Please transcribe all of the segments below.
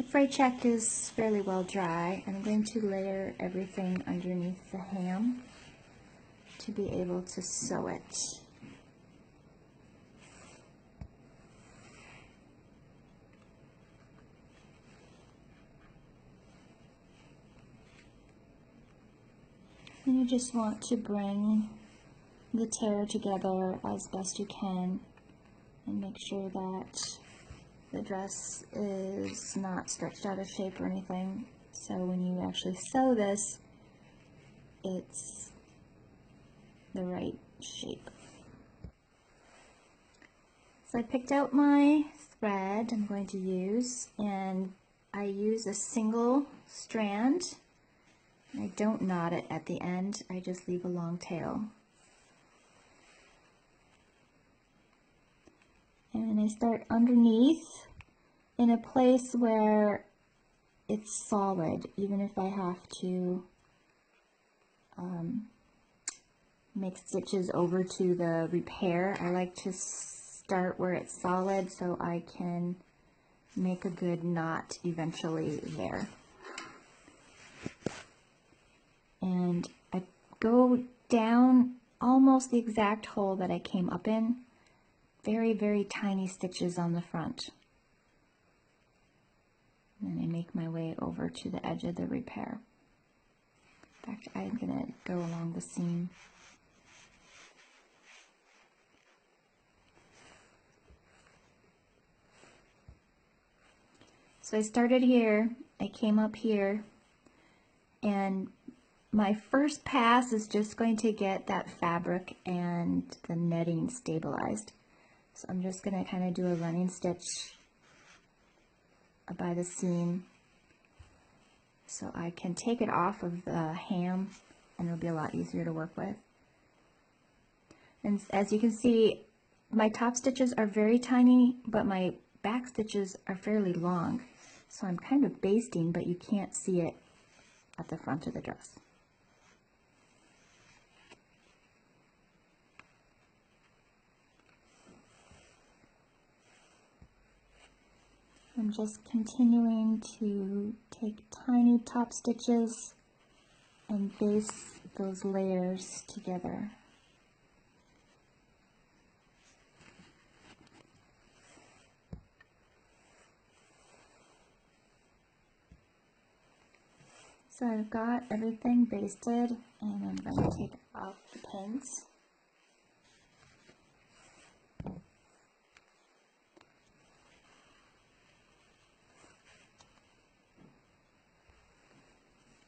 fray check is fairly well dry. I'm going to layer everything underneath the ham to be able to sew it. And you just want to bring the tear together as best you can and make sure that the dress is not stretched out of shape or anything. So when you actually sew this, it's the right shape. So I picked out my thread I'm going to use, and I use a single strand. I don't knot it at the end, I just leave a long tail. And I start underneath in a place where it's solid, even if I have to make stitches over to the repair. I like to start where it's solid so I can make a good knot eventually there. And I go down almost the exact hole that I came up in. Very, very tiny stitches on the front. And then I make my way over to the edge of the repair. In fact, I'm going to go along the seam. So I started here, I came up here, and my first pass is just going to get that fabric and the netting stabilized. So I'm just going to kind of do a running stitch by the seam so I can take it off of the ham and it'll be a lot easier to work with. And as you can see, my top stitches are very tiny, but my back stitches are fairly long. So I'm kind of basting, but you can't see it at the front of the dress. I'm just continuing to take tiny top stitches and baste those layers together. So I've got everything basted, and I'm going to take off the pins.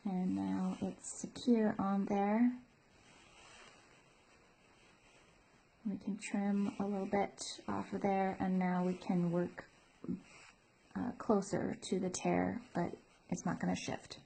And now it's secure on there. We can trim a little bit off of there, and now we can work closer to the tear, but it's not going to shift.